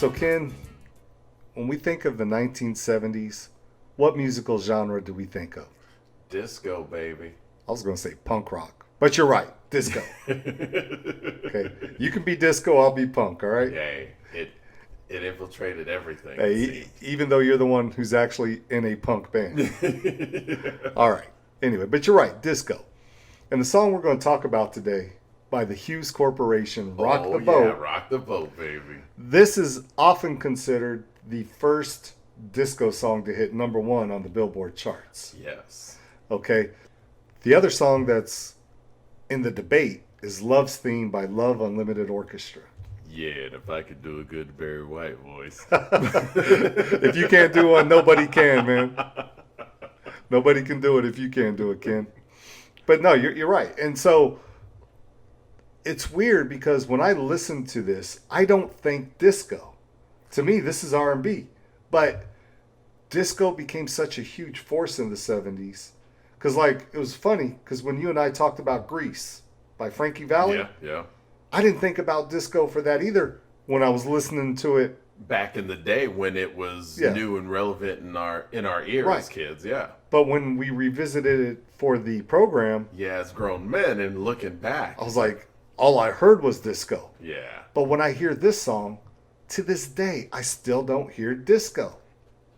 So, Ken, when we think of the 1970s, what musical genre do we think of? Disco, baby. I was going to say punk rock, but you're right, disco. Okay, you can be disco, I'll be punk. All right. Yay. It infiltrated everything, it Hey, seems. even though you're the one who's actually in a punk band. All right. Anyway, but you're right, disco. And the song we're going to talk about today by the Hues Corporation, "Rock the Oh yeah, Boat." rock the boat, baby. This is often considered the first disco song to hit number one on the Billboard charts. Yes. Okay. The other song that's in the debate is "Love's Theme" by Love Unlimited Orchestra. Yeah, and if I could do a good Barry White voice. If you can't do one, nobody can, man. Nobody can do it if you can't do it, Ken. But no, you're right. And so it's weird because when I listen to this, I don't think disco. To me, this is R&B. But disco became such a huge force in the 70s. Because, like, it was funny because when you and I talked about Grease by Frankie Valli, Yeah, yeah. I didn't think about disco for that either when I was listening to it. Back in the day when it was Yeah. new and relevant in our ear Right. as kids, yeah. But when we revisited it for the program, Yeah, as grown men and looking back. I was like, all I heard was disco. Yeah. But when I hear this song, to this day, I still don't hear disco.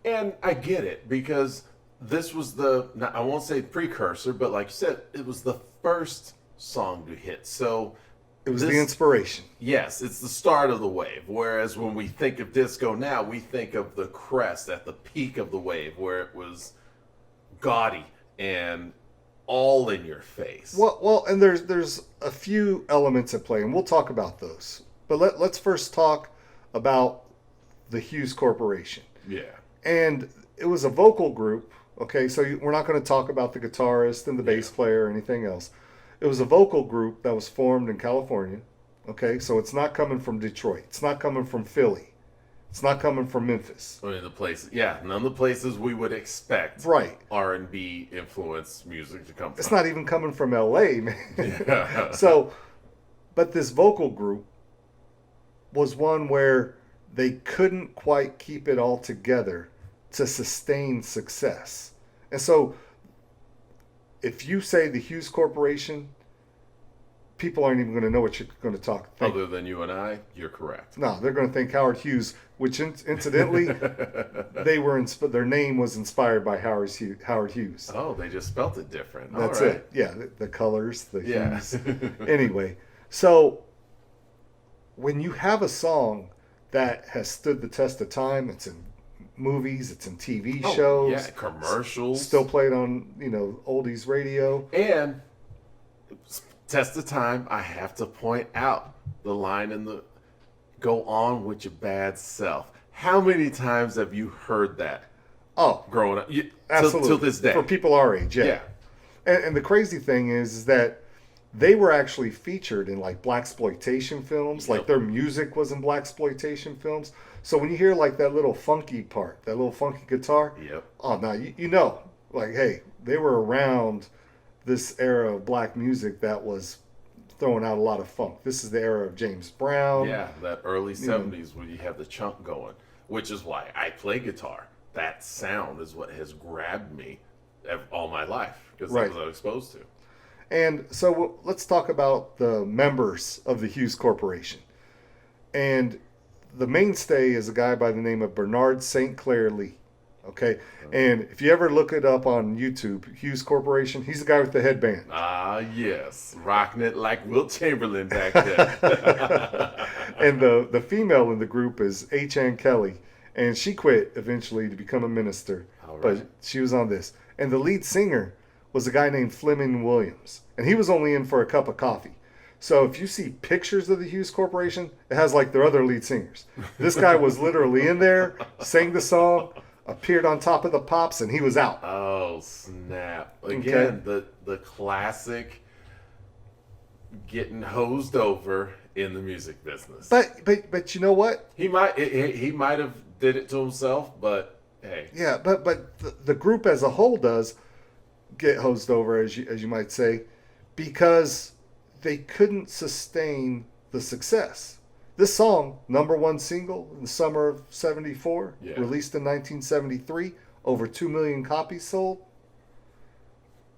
And I get it because this was I won't say precursor, but like you said, it was the first song to hit. So It was this, the inspiration. yes, it's the start of the wave. Whereas when we think of disco now, we think of the crest at the peak of the wave where it was gaudy and all in your face. Well, and there's a few elements at play, and we'll talk about those. But let's first talk about the Hues Corporation. Yeah. And it was a vocal group. Okay, so we're not going to talk about the guitarist and the bass player or anything else. It was a vocal group that was formed in California. Okay, so it's not coming from Detroit. It's not coming from Philly. It's not coming from Memphis. I mean, the place, yeah, none of the places we would expect Right. R&B influenced music to come from. It's not even coming from LA, man. Yeah. So, but this vocal group was one where they couldn't quite keep it all together to sustain success. And so, if you say the Hues Corporation, people aren't even going to know what you're going to think. Other than you and I, you're correct. No, they're going to think Howard Hughes, which incidentally, their name was inspired by Howard Hughes. Oh, they just spelt it different. That's All right. it. Yeah, the colors, the Yeah. hues. Anyway, so when you have a song that has stood the test of time, it's in movies, it's in TV Oh, shows, yeah, commercials. still played on oldies radio. And test of time, I have to point out the line in the "Go on with your bad self." How many times have you heard that Oh, growing up? absolutely. Till this day. For people our age, yeah. Yeah. And the crazy thing is that they were actually featured in like blaxploitation films. Like Yep. their music was in blaxploitation films. So when you hear like that little funky part, that little funky guitar, Yep. oh no, you know, like hey, they were around this era of black music that was throwing out a lot of funk. This is the era of James Brown. Yeah, that early You know. 70s when you have the chunk going, which is why I play guitar. That sound is what has grabbed me all my life because Right. that's what I was exposed to. And so let's talk about the members of the Hues Corporation. And the mainstay is a guy by the name of Bernard St. Clair Lee. Okay. And if you ever look it up on YouTube, Hues Corporation, he's the guy with the headband. Ah, yes. Rocking it like Wilt Chamberlain back then. And the female in the group is H. Ann Kelly. And she quit eventually to become a minister. All But right. she was on this. And the lead singer was a guy named Fleming Williams. And he was only in for a cup of coffee. So if you see pictures of the Hues Corporation, it has like their other lead singers. This guy was literally in there, sang the song, appeared on top of the pops, and he was out. Oh, snap. Again, the classic getting hosed over in the music business. But you know what? he might have did it to himself, but hey. Yeah, but the group as a whole does get hosed over, as you might say, because they couldn't sustain the success. This song, number one single in the summer of '74, Yeah. released in 1973, over 2 million copies sold.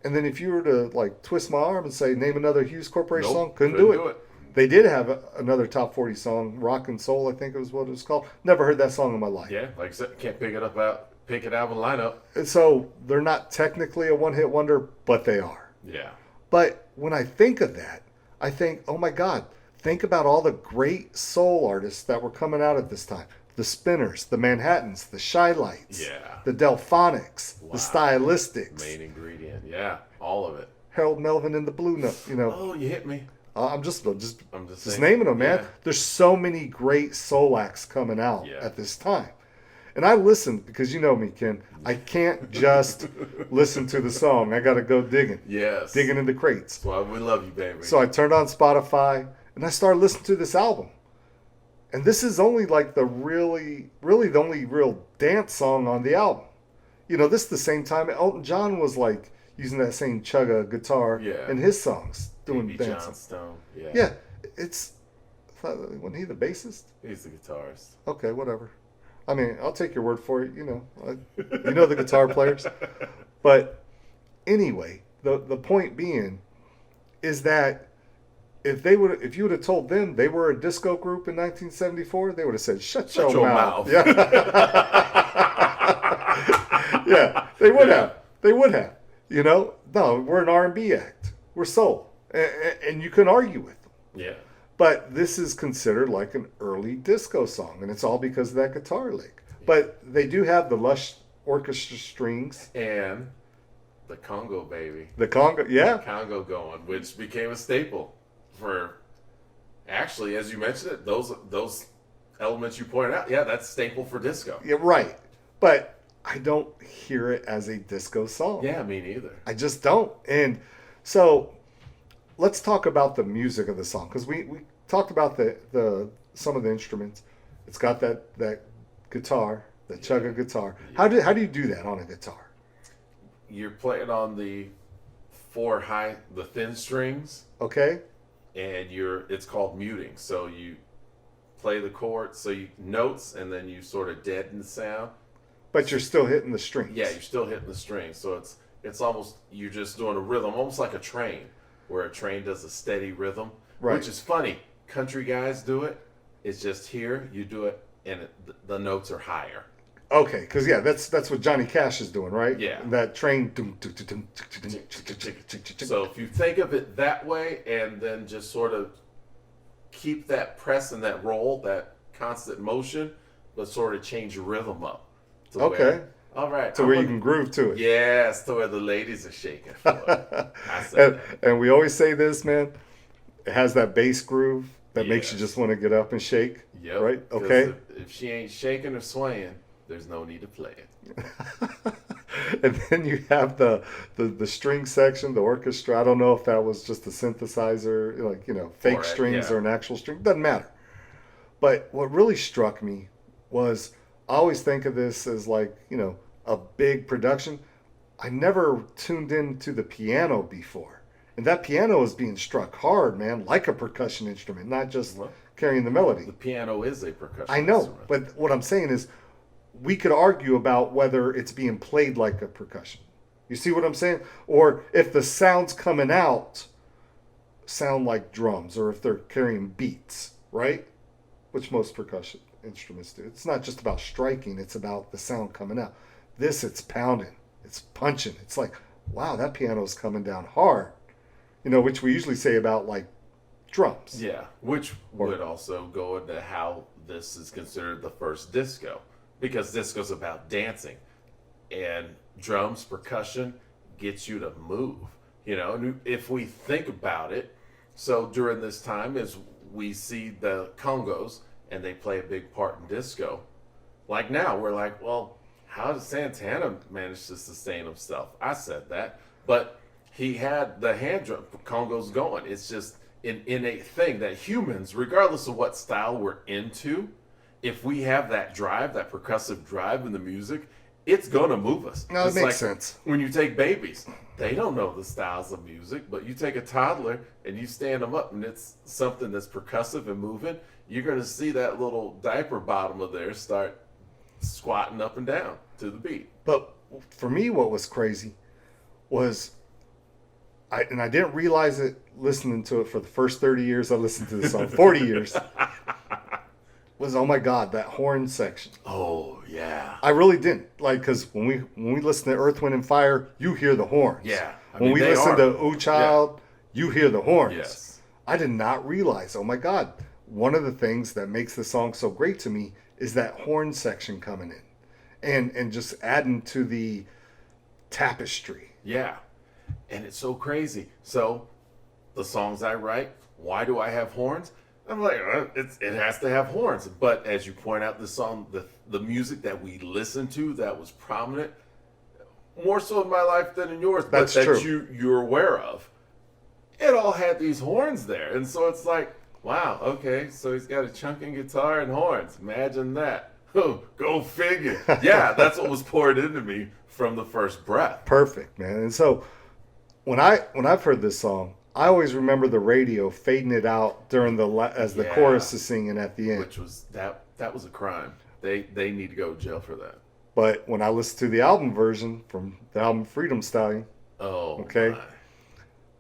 And then if you were to like twist my arm and say name another Hues Corporation Nope, song, couldn't do it. They did have another top 40 song, Rock and Soul, I think it was what it was called. Never heard that song in my life. Yeah, like I said, can't pick it out of the lineup. And so they're not technically a one-hit wonder, but they are. Yeah. But when I think of that, I think, oh my God, think about all the great soul artists that were coming out at this time. The Spinners, the Manhattans, the Shy Lights, Yeah. the Delphonics, Wow. the Stylistics, Main ingredient. Yeah, all of it. Harold Melvin and the Blue Note. You know, Oh, you hit me. I'm just saying, naming them, man. yeah. There's so many great soul acts coming out Yeah. at this time. And I listened because you know me, Ken. I can't just listen to the song. I got to go digging Yes. in the crates. That's why we love you, baby. So I turned on Spotify and I started listening to this album. And this is only like the really the only real dance song on the album. You know, this is the same time Elton John was like using that same chugga guitar Yeah. in his songs, doing Baby dancing. Johnstone. Yeah. Yeah, it's wasn't he the bassist? He's the guitarist. Okay, whatever. I mean, I'll take your word for it. You know the guitar players. But anyway, the point being is that if you would have told them they were a disco group in 1974, they would have said, "Shut your mouth." Yeah, yeah, they would have. They would have. You know, no, we're an R&B act. We're soul, and you can argue with them. Yeah. But this is considered like an early disco song, and it's all because of that guitar lick. But they do have the lush orchestra strings. And the Congo, baby. The conga, yeah. Congo going, which became a staple for, actually, as you mentioned it, those elements you pointed out, yeah, that's staple for disco. Yeah, right. But I don't hear it as a disco song. Yeah, me neither. I just don't. And so let's talk about the music of the song, because we talked about the some of the instruments. It's got that guitar, the chugga guitar. How do you do that on a guitar? You're playing on the the thin strings, Okay. and it's called muting. So you play the chords, so you notes, and then you sort of deaden the sound. But you're still hitting the strings. Yeah, you're still hitting the strings. So it's almost, you're just doing a rhythm, almost like a train, where a train does a steady rhythm. Right. Which is funny. Country guys do it. It's just here, you do it, and the notes are higher. Okay, because that's what Johnny Cash is doing, right? Yeah. That train. So if you think of it that way, and then just sort of keep that press and that roll, that constant motion, but sort of change your rhythm up. To Okay. Where, all right. To where you can groove to it. Yes, to where the ladies are shaking for it. I said that. And we always say this, man. It has that bass groove that makes you Yes. just want to get up and shake. Yep. Right? 'Cause Okay. If she ain't shaking or swaying, there's no need to play it. And then you have the string section, the orchestra. I don't know if that was just a synthesizer, like, fake Or, strings yeah. or an actual string. Doesn't matter. But what really struck me was I always think of this as like, a big production. I never tuned into the piano before. And that piano is being struck hard, man, like a percussion instrument, not just Well, carrying the melody. The piano is a percussion I know, instrument. but what I'm saying is we could argue about whether it's being played like a percussion. You see what I'm saying? Or if the sounds coming out sound like drums, or if they're carrying beats, right? Which most percussion instruments do. It's not just about striking, it's about the sound coming out. This, it's pounding, it's punching. It's like, wow, that piano's coming down hard. Which we usually say about like drums. Yeah, which would also go into how this is considered the first disco, because disco's about dancing, and drums, percussion gets you to move. And if we think about it, so during this time is we see the Congos, and they play a big part in disco. Like now, we're like, well, how did Santana manage to sustain himself? I said that, but he had the hand drum Congos going. It's just an innate thing that humans, regardless of what style we're into, if we have that drive, that percussive drive in the music, it's gonna move us. No, it It's makes like sense. when you take babies, they don't know the styles of music, but you take a toddler and you stand them up, and it's something that's percussive and moving. you're going to see that little diaper bottom of theirs start squatting up and down to the beat. But for me, what was crazy was I didn't realize it listening to it for the first 30 years I listened to this song, 40 years, was, oh my God, that horn section. Oh, yeah. I really didn't. Like, because when we listen to Earth, Wind, and Fire, you hear the horns. Yeah. When we listen to Ooh Child, you hear the horns. Yes. I did not realize, oh my God, one of the things that makes the song so great to me is that horn section coming in and just adding to the tapestry. Yeah. And it's so crazy. So, the songs I write, why do I have horns? I'm like, it has to have horns. But as you point out, the song, the music that we listen to that was prominent, more so in my life than in yours, That's but true. that you're aware of, it all had these horns there. And so it's like, wow, okay, so he's got a chunking guitar and horns. Imagine that. Oh, go figure. Yeah, that's what was poured into me from the first breath. Perfect, man. And so when I've heard this song, I always remember the radio fading it out during as the chorus is singing at the end. Which was that was a crime. They need to go to jail for that. But when I listened to the album version from the album Freedom Stallion, Oh, okay, my.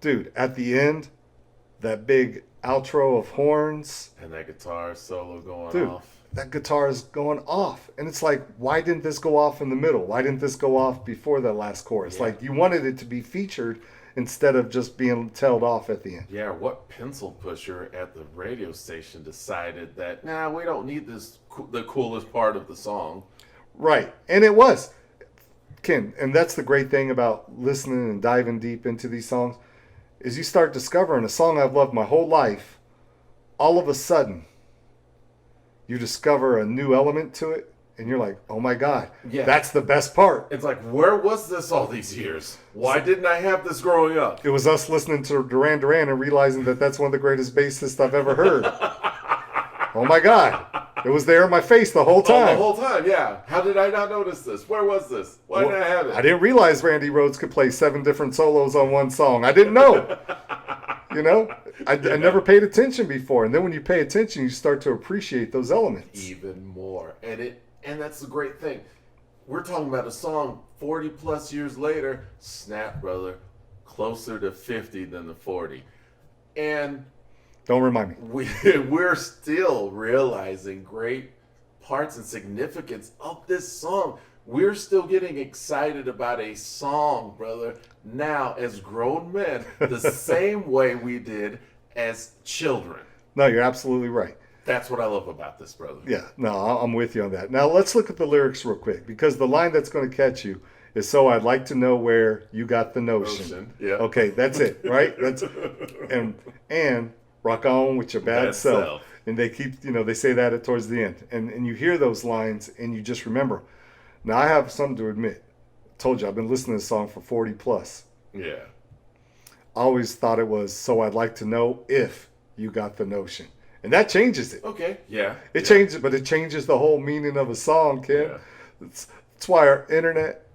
dude, at the end, that big outro of horns, And that guitar solo going dude, off. that guitar is going off. And it's like, why didn't this go off in the middle? Why didn't this go off before that last chorus? Yeah. Like, you wanted it to be featured instead of just being tailed off at the end. Yeah, what pencil pusher at the radio station decided that, nah, we don't need this, the coolest part of the song. Right. And it was. Ken, and that's the great thing about listening and diving deep into these songs, is you start discovering a song I've loved my whole life. All of a sudden, you discover a new element to it, and you're like, oh my God, Yeah. that's the best part. It's like, where was this all these years? Why didn't I have this growing up? It was us listening to Duran Duran and realizing that that's one of the greatest bassists I've ever heard. Oh my God. It was there in my face the whole Oh, time. the whole time, yeah. How did I not notice this? Where was this? Why didn't I have it? I didn't realize Randy Rhoads could play 7 different solos on one song. I didn't know. You know? I never paid attention before. And then when you pay attention, you start to appreciate those elements. Even more. And that's the great thing. We're talking about a song 40 plus years later, snap, brother, closer to 50 than the 40. And Don't remind me. we're still realizing great parts and significance of this song. We're still getting excited about a song, brother, now as grown men, the same way we did as children. No, you're absolutely right. That's what I love about this, brother. Yeah, no, I'm with you on that. Now, let's look at the lyrics real quick, because the line that's going to catch you is, so I'd like to know where you got the notion. Yeah. Okay, that's it, right? That's and rock on with your bad self. And they keep, they say that towards the end. And you hear those lines and you just remember. Now, I have something to admit. I told you, I've been listening to this song for 40 plus. Yeah. I always thought it was, so I'd like to know if you got the notion. And that changes it. Okay. Yeah. It changes, but it changes the whole meaning of a song, Ken. Yeah. That's why our internet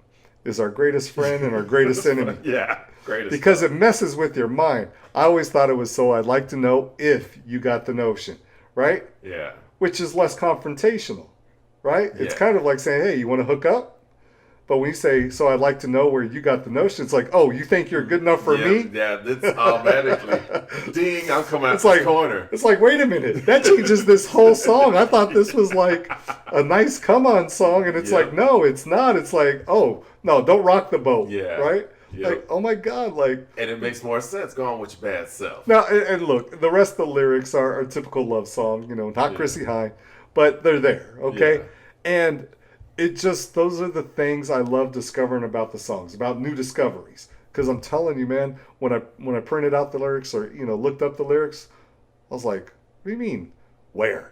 is our greatest friend and our greatest enemy. Yeah. Greatest. Because it messes with your mind. I always thought it was, so I'd like to know if you got the notion, right? Yeah. Which is less confrontational, right? It's Yeah. kind of like saying, hey, you want to hook up? But when you say, so I'd like to know where you got the notion, it's like, oh, you think you're good enough for me? Yeah, that's automatically. Ding, I'm coming out It's the like, corner. It's like, wait a minute. That changes this whole song. I thought this was like a nice come on song. And it's Yep. like, no, it's not. It's like, oh, no, don't rock the boat. Yeah. Right? Yep. Like, oh my God. Like, And it makes more sense going with your bad self. now, and look, the rest of the lyrics are a typical love song, not Yeah. Chrissy Hine, but they're there. Okay. Yeah. And it just, those are the things I love discovering about the songs, about new discoveries. Because I'm telling you, man, when I printed out the lyrics or, looked up the lyrics, I was like, what do you mean? Where?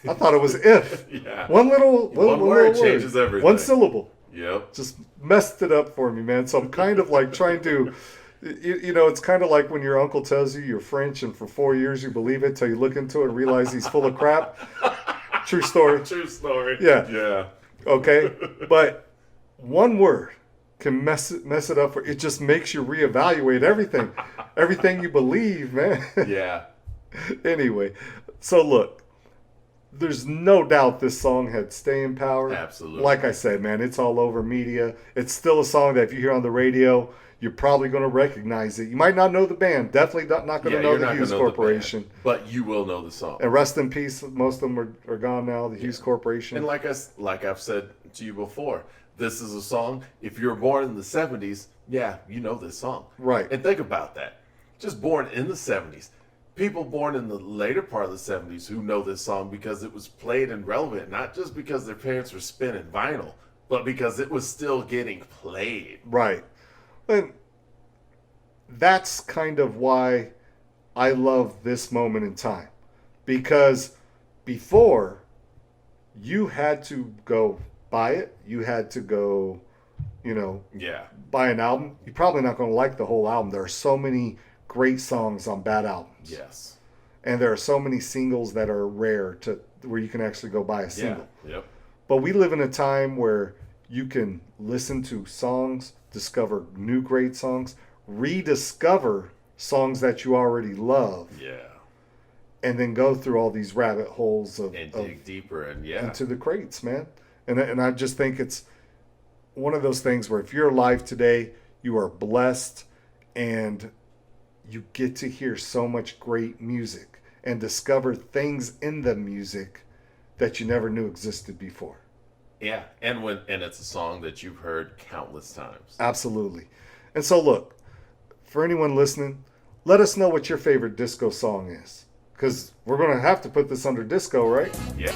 I thought it was if. Yeah. One little One one word little changes everything. One syllable. Yep. Just messed it up for me, man. So I'm kind of like trying to, it's kind of like when your uncle tells you you're French and for 4 years you believe it till you look into it and realize he's full of crap. True story. True story. Yeah. Yeah. Okay, but one word can mess it up. It just makes you reevaluate everything you believe, man. Yeah. Anyway, so look, there's no doubt this song had staying power. Absolutely. Like I said, man, it's all over media. It's still a song that if you hear on the radio, you're probably going to recognize it. You might not know the band. Definitely not going to know you're the not Hues gonna know Corporation. the band, but you will know the song. And rest in peace. Most of them are gone now. The Hues Corporation. And like I've said to you before, this is a song. If you're born in the '70s, yeah, you know this song, Right. And think about that. Just born in the '70s. People born in the later part of the '70s who know this song because it was played and relevant, not just because their parents were spinning vinyl, but because it was still getting played. Right. And that's kind of why I love this moment in time. Because before, you had to go buy it. You had to go, Yeah. buy an album. You're probably not going to like the whole album. There are so many great songs on bad albums. Yes. And there are so many singles that are rare to where you can actually go buy a single. Yeah. Yep. But we live in a time where you can listen to songs, discover new great songs, rediscover songs that you already love, Yeah. and then go through all these rabbit holes of dig deeper and into the crates, man. And I just think it's one of those things where if you're alive today, you are blessed and you get to hear so much great music and discover things in the music that you never knew existed before. Yeah, and it's a song that you've heard countless times. Absolutely. And so look, for anyone listening, let us know what your favorite disco song is. Because we're going to have to put this under disco, right? Yeah.